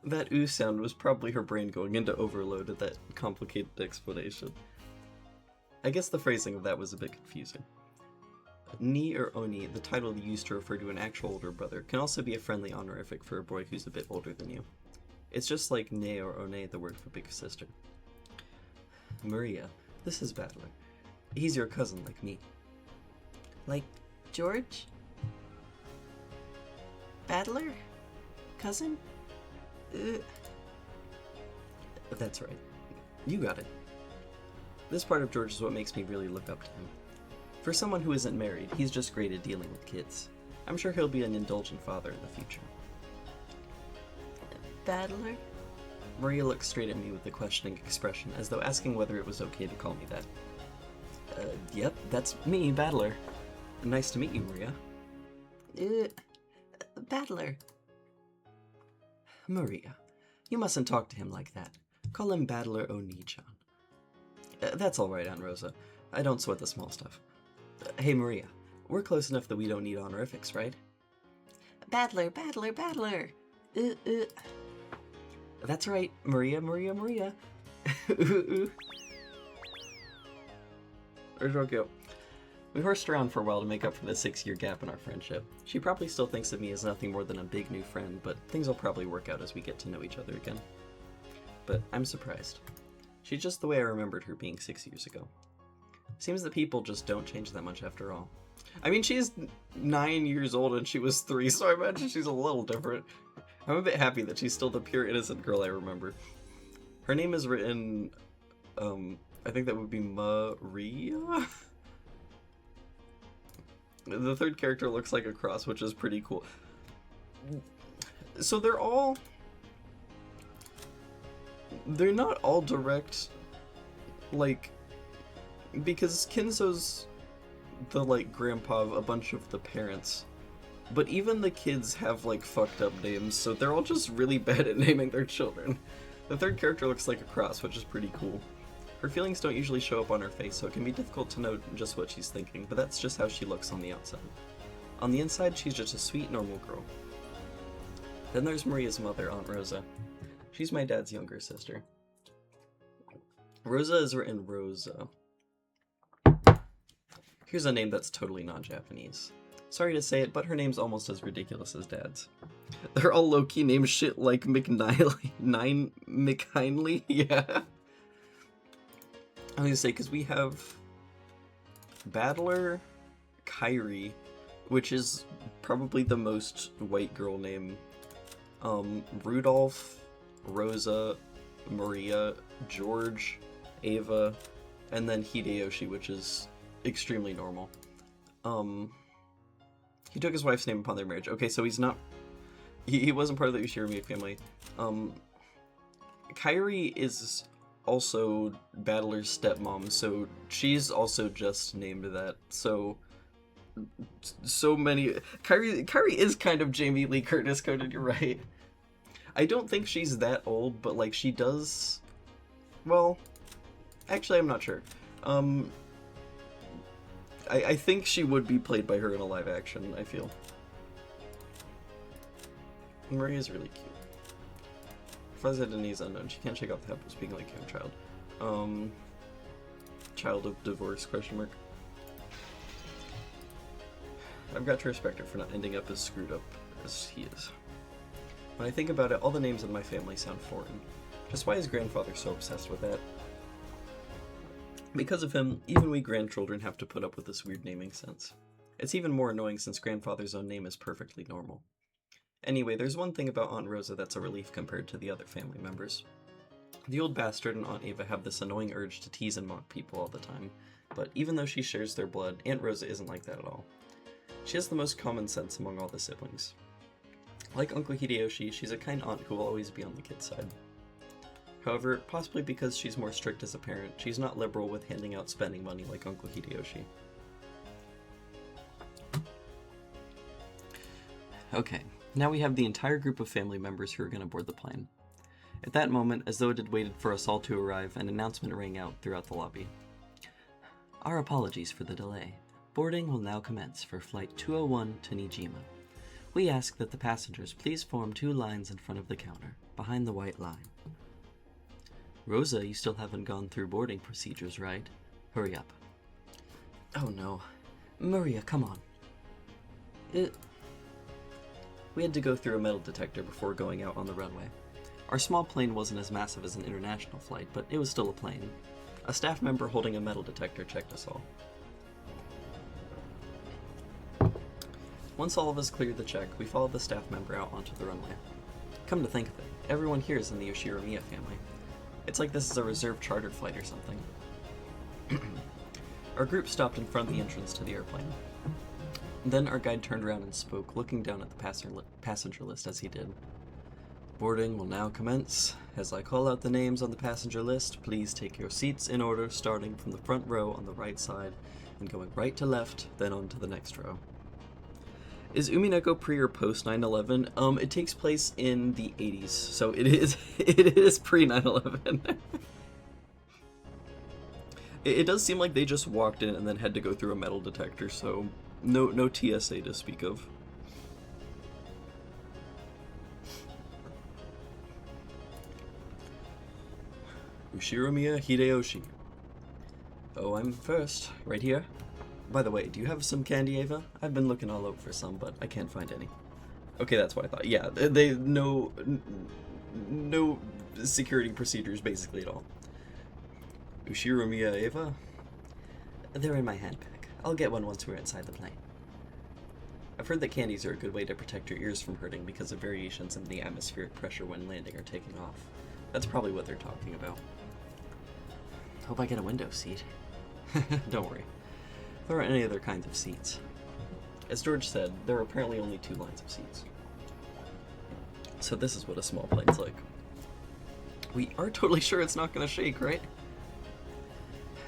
That ooh sound was probably her brain going into overload at that complicated explanation. I guess the phrasing of that was a bit confusing. Ni or Oni, the title used to refer to an actual older brother, can also be a friendly honorific for a boy who's a bit older than you. It's just like Ne or One, the word for big sister. Maria, this is Battler. He's your cousin like me. Like George? Battler? Cousin? That's right. You got it. This part of George is what makes me really look up to him. For someone who isn't married, he's just great at dealing with kids. I'm sure he'll be an indulgent father in the future. Battler? Maria looked straight at me with a questioning expression, as though asking whether it was okay to call me that. Yep, that's me, Battler. Nice to meet you, Maria. Battler. Maria, you mustn't talk to him like that. Call him Battler Oni-chan. That's alright, Aunt Rosa. I don't sweat the small stuff. Hey, Maria, we're close enough that we don't need honorifics, right? Battler, Battler, Battler. That's right, Maria. Where's Rokyo? We horsed around for a while to make up for the 6-year gap in our friendship. She probably still thinks of me as nothing more than a big new friend, but things will probably work out as we get to know each other again. But I'm surprised. She's just the way I remembered her being 6 years ago. Seems that people just don't change that much after all. I mean, she's 9 years old and she was 3, so I imagine she's a little different. I'm a bit happy that she's still the pure innocent girl I remember. Her name is written, I think that would be Maria? The third character looks like a cross, which is pretty cool. So they're not all direct, like, because Kinzo's the, like, grandpa of a bunch of the parents, but even the kids have, like, fucked up names, so they're all just really bad at naming their children. The third character looks like a cross, which is pretty cool. Her feelings don't usually show up on her face, so it can be difficult to know just what she's thinking, but that's just how she looks on the outside. On the inside, she's just a sweet, normal girl. Then there's Maria's mother, Aunt Rosa. She's my dad's younger sister. Rosa is written Rosa. Here's a name that's totally non-Japanese. Sorry to say it, but her name's almost as ridiculous as Dad's. They're all low-key named shit like McKinley? Yeah. I was gonna say, because we have Battler, Kyrie, which is probably the most white girl name, Rudolph, Rosa, Maria, George, Ava, and then Hideyoshi, which is extremely normal. He took his wife's name upon their marriage. Okay, so he's not... He wasn't part of the Ushiromie family. Kyrie is also Battler's stepmom, so she's also just named that. So many... Kyrie is kind of Jamie Lee Curtis coded, you're right. I don't think she's that old, but, like, she does... Well, actually, I'm not sure. I think she would be played by her in a live action, I feel. Maria's really cute. Fuzzy Denise unknown. She can't shake off the habit of speaking like a young child. Child of divorce, question mark. I've got to respect her for not ending up as screwed up as he is. When I think about it, all the names in my family sound foreign. Just why is grandfather so obsessed with that? Because of him, even we grandchildren have to put up with this weird naming sense. It's even more annoying since grandfather's own name is perfectly normal. Anyway, there's one thing about Aunt Rosa that's a relief compared to the other family members. The old bastard and Aunt Ava have this annoying urge to tease and mock people all the time, but even though she shares their blood, Aunt Rosa isn't like that at all. She has the most common sense among all the siblings. Like Uncle Hideyoshi, she's a kind aunt who will always be on the kid's side. However, possibly because she's more strict as a parent, she's not liberal with handing out spending money like Uncle Hideyoshi. Okay, now we have the entire group of family members who are going to board the plane. At that moment, as though it had waited for us all to arrive, an announcement rang out throughout the lobby. Our apologies for the delay. Boarding will now commence for Flight 201 to Nijima. We ask that the passengers please form 2 lines in front of the counter, behind the white line. Rosa, you still haven't gone through boarding procedures, right? Hurry up. Oh no. Maria, come on. We had to go through a metal detector before going out on the runway. Our small plane wasn't as massive as an international flight, but it was still a plane. A staff member holding a metal detector checked us all. Once all of us cleared the check, we followed the staff member out onto the runway. Come to think of it, everyone here is in the Yoshiromiya family. It's like this is a reserved chartered flight or something. Our group stopped in front of the entrance to the airplane. Then our guide turned around and spoke, looking down at the passenger list as he did. Boarding will now commence. As I call out the names on the passenger list, please take your seats in order, starting from the front row on the right side and going right to left, then on to the next row. Is Umineko pre or post 9/11? It takes place in the 80s, so it is pre 9/11. It does seem like they just walked in and then had to go through a metal detector, so no TSA to speak of. Yoshiromiya Hideyoshi. Oh, I'm first, right here. By the way, do you have some candy, Ava? I've been looking all over for some, but I can't find any. Okay, that's what I thought. Yeah, they no security procedures basically at all. Yoshiromiya Ava? They're in my handbag. I'll get one once we're inside the plane. I've heard that candies are a good way to protect your ears from hurting because of variations in the atmospheric pressure when landing or taking off. That's probably what they're talking about. Hope I get a window seat. Don't worry. There aren't any other kinds of seats. As George said, there are apparently only 2 lines of seats. So this is what a small plane's like. We are totally sure it's not gonna shake, right?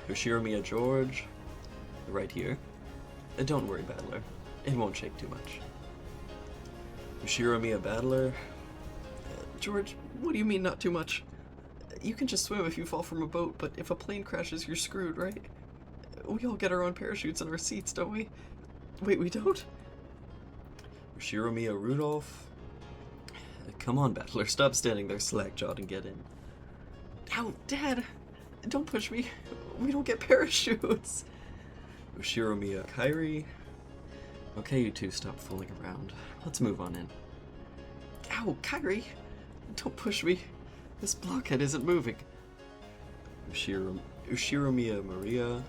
Yoshiromiya George, right here. Don't worry, Battler. It won't shake too much. Yoshiromiya Battler. George, what do you mean not too much? You can just swim if you fall from a boat, but if a plane crashes, you're screwed, right? We all get our own parachutes in our seats, don't we? Wait, we don't? Yoshiromiya Rudolph. Come on, Battler, stop standing there slack-jawed and get in. Ow, Dad! Don't push me. We don't get parachutes. Yoshiromiya Kairi. Okay, you two, stop fooling around. Let's move on in. Ow, Kairi! Don't push me. This blockhead isn't moving. Yoshiromiya Maria.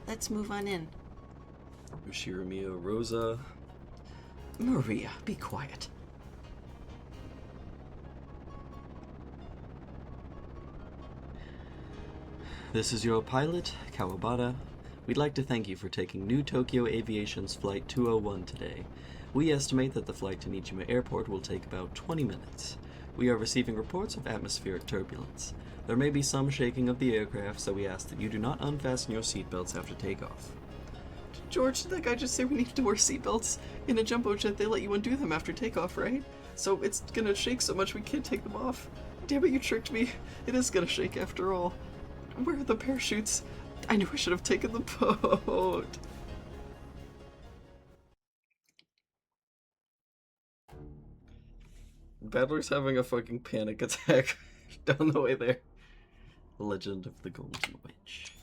Let's move on in. Yoshiromiya Rosa. Maria, be quiet. This is your pilot, Kawabata. We'd like to thank you for taking New Tokyo Aviation's Flight 201 today. We estimate that the flight to Niijima Airport will take about 20 minutes. We are receiving reports of atmospheric turbulence. There may be some shaking of the aircraft, so we ask that you do not unfasten your seatbelts after takeoff. George, did that guy just say we need to wear seatbelts? In a jumbo jet, they let you undo them after takeoff, right? So it's gonna shake so much we can't take them off. Damn it, you tricked me. It is gonna shake after all. Where are the parachutes? I knew I should have taken the boat. Battler's having a fucking panic attack down the way there. Legend of the Golden Witch.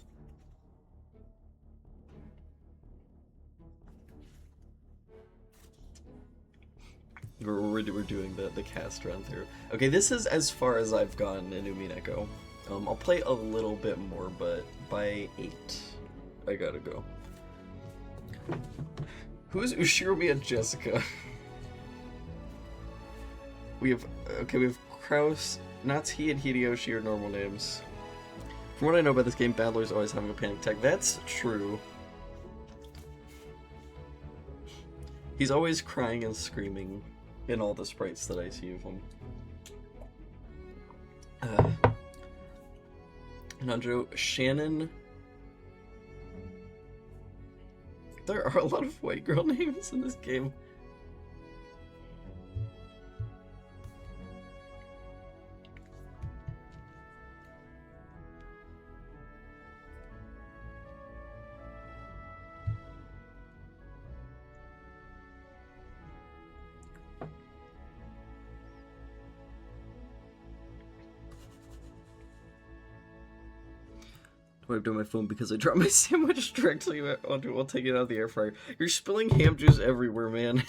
We're doing the cast run through. Okay, this is as far as I've gone in Umineko. I'll play a little bit more, but by 8, I gotta go. Who's Ushiromiya Jessica? We have Kraus, Natsuki, and Hideyoshi are normal names. From what I know about this game, Battler's always having a panic attack. That's true. He's always crying and screaming in all the sprites that I see of him. Nanjo, Shannon. There are a lot of white girl names in this game. wiped on my phone because I dropped my sandwich directly onto it while taking it out of the air fryer. You're spilling ham juice everywhere, man.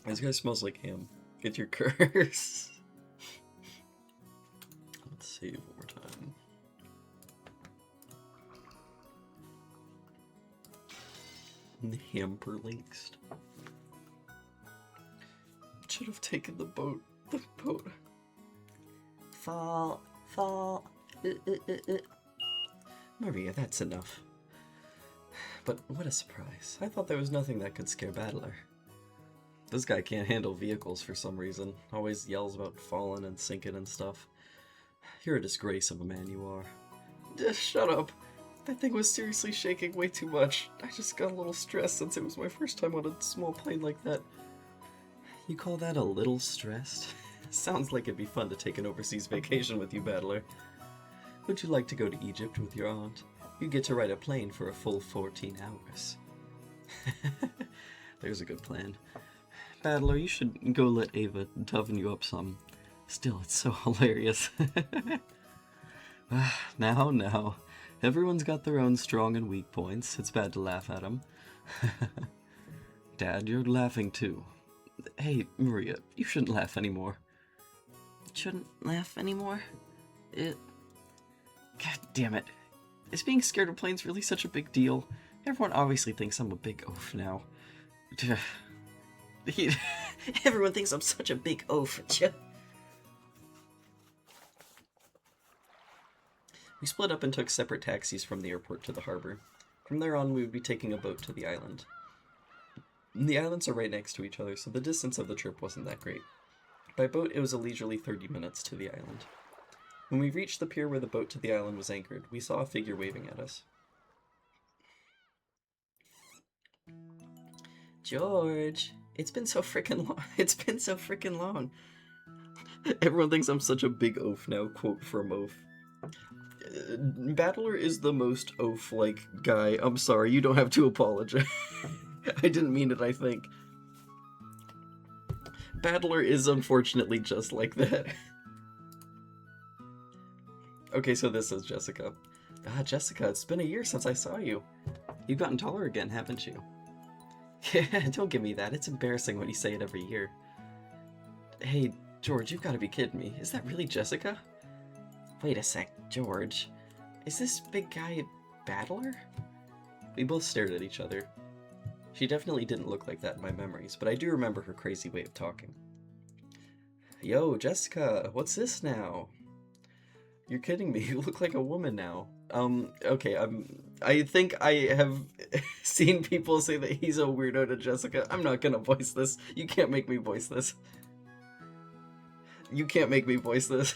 This guy smells like ham. Get your curse. Let's save one more time. The hamper-linked. Should have taken the boat. The boat. Fall. Maria, that's enough. But what a surprise. I thought there was nothing that could scare Battler. This guy can't handle vehicles for some reason. Always yells about falling and sinking and stuff. You're a disgrace of a man, you are. Just shut up. That thing was seriously shaking way too much. I just got a little stressed since it was my first time on a small plane like that. You call that a little stressed? Sounds like it'd be fun to take an overseas vacation with you, Battler. Would you like to go to Egypt with your aunt? You get to ride a plane for a full 14 hours. There's a good plan. Battler, you should go let Ava toughen you up some. Still, it's so hilarious. Now. Everyone's got their own strong and weak points. It's bad to laugh at them. Dad, you're laughing too. Hey, Maria, you shouldn't laugh anymore. Shouldn't laugh anymore? God damn it. Is being scared of planes really such a big deal? Everyone obviously thinks I'm a big oaf now. Everyone thinks I'm such a big oaf. We split up and took separate taxis from the airport to the harbor. From there on, we would be taking a boat to the island. The islands are right next to each other, so the distance of the trip wasn't that great. By boat, it was a leisurely 30 minutes to the island. When we reached the pier where the boat to the island was anchored, we saw a figure waving at us. George, it's been so freaking long. It's been so freaking long. Everyone thinks I'm such a big oaf now, quote from Oaf. Battler is the most oaf-like guy. I'm sorry, you don't have to apologize. I didn't mean it, I think. Battler is unfortunately just like that. Okay, so this is Jessica. Ah, Jessica, it's been a year since I saw you. You've gotten taller again, haven't you? Yeah, don't give me that. It's embarrassing when you say it every year. Hey, George, you've got to be kidding me. Is that really Jessica? Wait a sec, George. Is this big guy Battler? We both stared at each other. She definitely didn't look like that in my memories, but I do remember her crazy way of talking. Yo, Jessica, what's this now? You're kidding me, you look like a woman now. Okay, I think I have seen people say that he's a weirdo to Jessica. I'm not gonna voice this. You can't make me voice this. You can't make me voice this.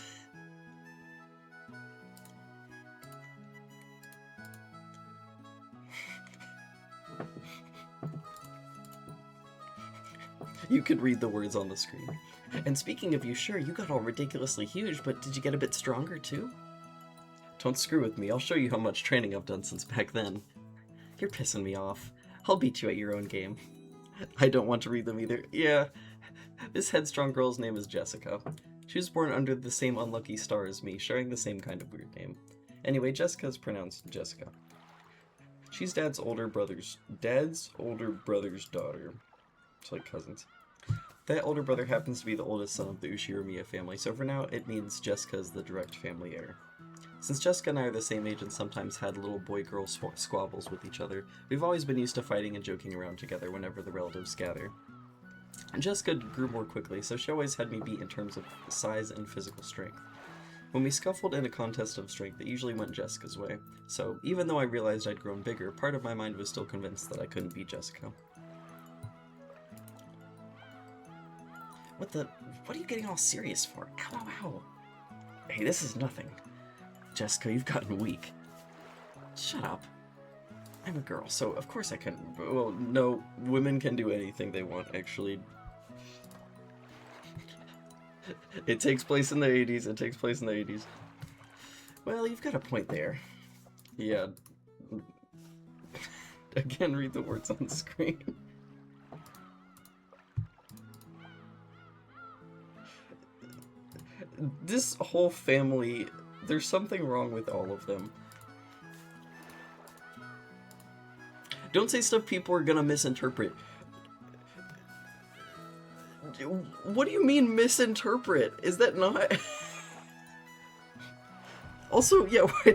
You could read the words on the screen. And speaking of you, sure, you got all ridiculously huge, but did you get a bit stronger too? Don't screw with me, I'll show you how much training I've done since back then. You're pissing me off. I'll beat you at your own game. I don't want to read them either. Yeah, this headstrong girl's name is Jessica. She was born under the same unlucky star as me, sharing the same kind of weird name. Anyway, Jessica's pronounced Jessica. She's Dad's older brother's daughter. It's like cousins. That older brother happens to be the oldest son of the Ushiromiya family, so for now it means Jessica is the direct family heir. Since Jessica and I are the same age and sometimes had little boy-girl squabbles with each other, we've always been used to fighting and joking around together whenever the relatives gather. Jessica grew more quickly, so she always had me beat in terms of size and physical strength. When we scuffled in a contest of strength, it usually went Jessica's way, so even though I realized I'd grown bigger, part of my mind was still convinced that I couldn't beat Jessica. What are you getting all serious for? Ow, ow, ow. Hey, this is nothing. Jessica, you've gotten weak. Shut up. I'm a girl, so of course I can. Well, no, women can do anything they want, actually. It takes place in the 80s, it takes place in the 80s. Well, you've got a point there. Yeah. Again, read the words on the screen. This whole family, there's something wrong with all of them. Don't say stuff people are gonna misinterpret. What do you mean misinterpret? Is that not... Also, yeah, why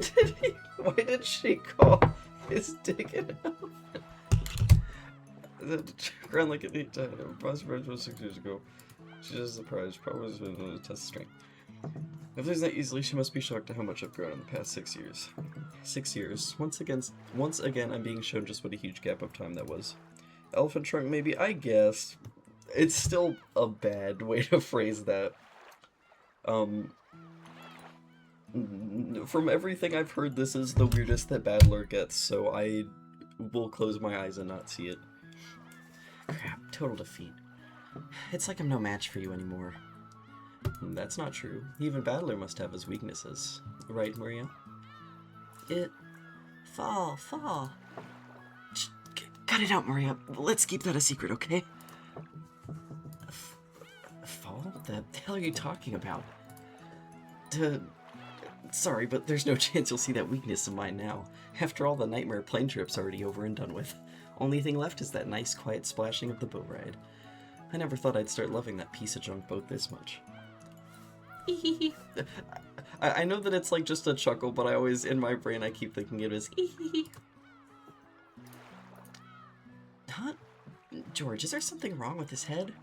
did she call his dick an elephant? The ground like an 8 time. Boss Bridge was 6 years ago. She's just surprised. Probably was been a test strength. If there's that easily, she must be shocked at how much I've grown in the past 6 years. 6 years. Once again, I'm being shown just what a huge gap of time that was. Elephant trunk, maybe? I guess. It's still a bad way to phrase that. From everything I've heard, this is the weirdest that Battler gets, so I will close my eyes and not see it. Crap, total defeat. It's like I'm no match for you anymore. That's not true. Even Battler must have his weaknesses. Right, Maria? Fall. Cut it out, Maria. Let's keep that a secret, okay? Fall? The hell are you talking about? Sorry, but there's no chance you'll see that weakness of mine now. After all, the nightmare plane trip's already over and done with. Only thing left is that nice, quiet splashing of the boat ride. I never thought I'd start loving that piece of junk boat this much. I know that it's like just a chuckle, but I always, in my brain, I keep thinking it is Huh? George, is there something wrong with his head?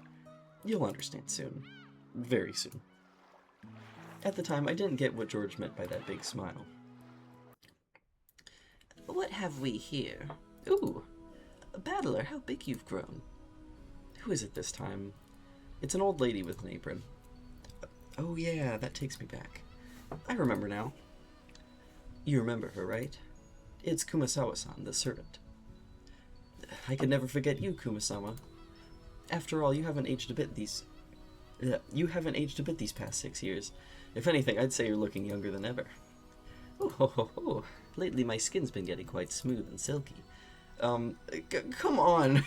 You'll understand soon. Very soon. At the time, I didn't get what George meant by that big smile. What have we here? Ooh, Battler, how big you've grown. Who is it this time? It's an old lady with an apron. Oh yeah, that takes me back. I remember now. You remember her, right? It's Kumasawa-san, the servant. I could never forget you, Kumasawa. After all, you haven't aged a bit these past 6 years. If anything, I'd say you're looking younger than ever. Oh ho ho ho. Lately my skin's been getting quite smooth and silky. Come on.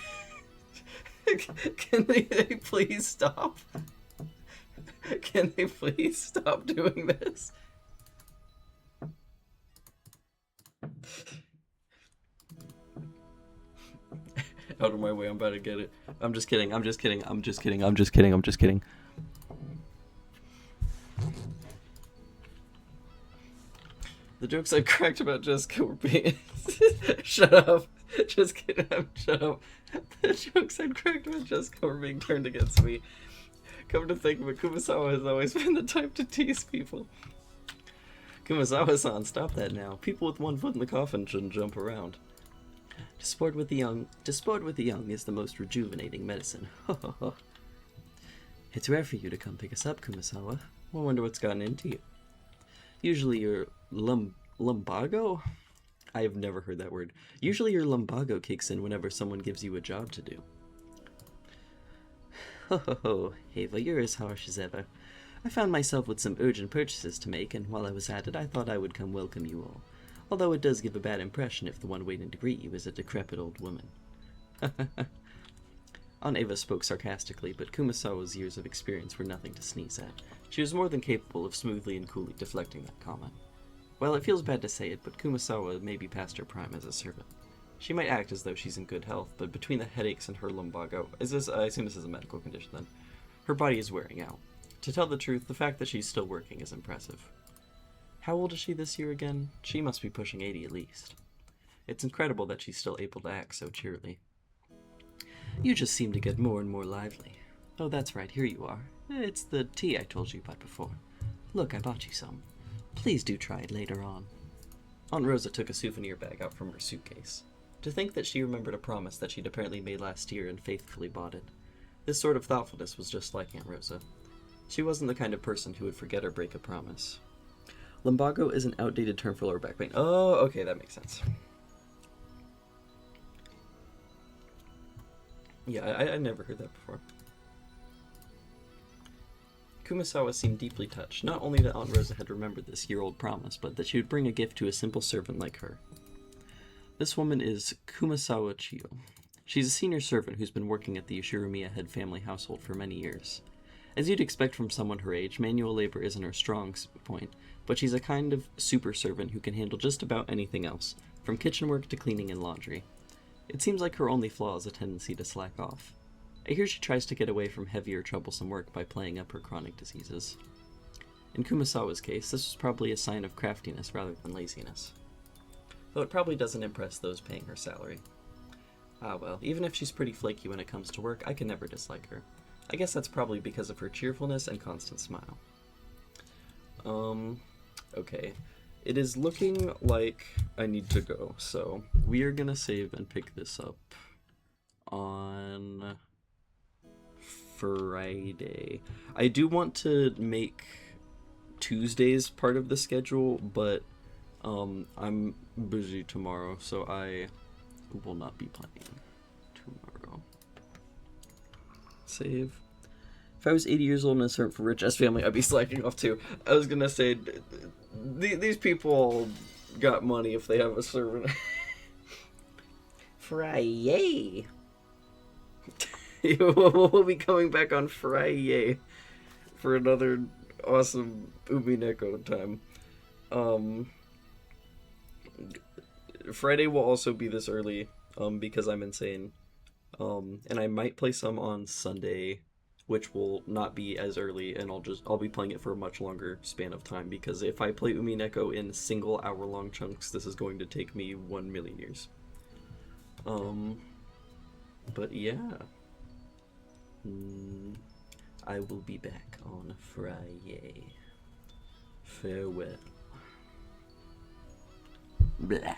Can they please stop? Can they please stop doing this? Out of my way, I'm about to get it. I'm just kidding. The jokes I cracked about Jessica were being... Shut up. Just kidding. Shut up. The jokes I cracked about Jessica were being turned against me. Come to think of it, Kumasawa has always been the type to tease people. Kumasawa-san, stop that now. People with one foot in the coffin shouldn't jump around. To sport with the young is the most rejuvenating medicine. It's rare for you to come pick us up, Kumasawa. I wonder what's gotten into you. Usually your lumbago? I have never heard that word. Usually your lumbago kicks in whenever someone gives you a job to do. Ava, you're as harsh as ever. I found myself with some urgent purchases to make, and while I was at it, I thought I would come welcome you all. Although it does give a bad impression if the one waiting to greet you is a decrepit old woman. Aunt Ava spoke sarcastically, but Kumasawa's years of experience were nothing to sneeze at. She was more than capable of smoothly and coolly deflecting that comment. Well, it feels bad to say it, but Kumasawa may be past her prime as a servant. She might act as though she's in good health, but between the headaches and her lumbago, I assume this is a medical condition then, her body is wearing out. To tell the truth, the fact that she's still working is impressive. How old is she this year again? She must be pushing 80 at least. It's incredible that she's still able to act so cheerily. You just seem to get more and more lively. Oh, that's right, here you are. It's the tea I told you about before. Look, I bought you some. Please do try it later on. Aunt Rosa took a souvenir bag out from her suitcase. To think that she remembered a promise that she'd apparently made last year and faithfully bought it. This sort of thoughtfulness was just like Aunt Rosa. She wasn't the kind of person who would forget or break a promise. Lumbago is an outdated term for lower back pain. Oh, okay, that makes sense. Yeah, I never heard that before. Kumasawa seemed deeply touched, not only that Aunt Rosa had remembered this year-old promise, but that she would bring a gift to a simple servant like her. This woman is Kumasawa Chiyo. She's a senior servant who's been working at the Yoshiromiya head family household for many years. As you'd expect from someone her age, manual labor isn't her strong point, but she's a kind of super servant who can handle just about anything else, from kitchen work to cleaning and laundry. It seems like her only flaw is a tendency to slack off. I hear she tries to get away from heavier, troublesome work by playing up her chronic diseases. In Kumasawa's case, this was probably a sign of craftiness rather than laziness. Though it probably doesn't impress those paying her salary. Ah well, even if she's pretty flaky when it comes to work, I can never dislike her. I guess that's probably because of her cheerfulness and constant smile. Okay. It is looking like I need to go, so we are gonna save and pick this up on Friday. I do want to make Tuesdays part of the schedule, but I'm busy tomorrow, so I will not be playing tomorrow. Save. If I was 80 years old and a servant for rich ass family, I'd be slacking off too. I was gonna say, these people got money if they have a servant. Friday. We'll be coming back on Friday for another awesome Umineko time. Friday will also be this early, because I'm insane. And I might play some on Sunday, which will not be as early, and I'll be playing it for a much longer span of time, because if I play Umineko in single hour-long chunks, this is going to take me 1,000,000 years. But yeah. I will be back on Friday. Farewell. Blah.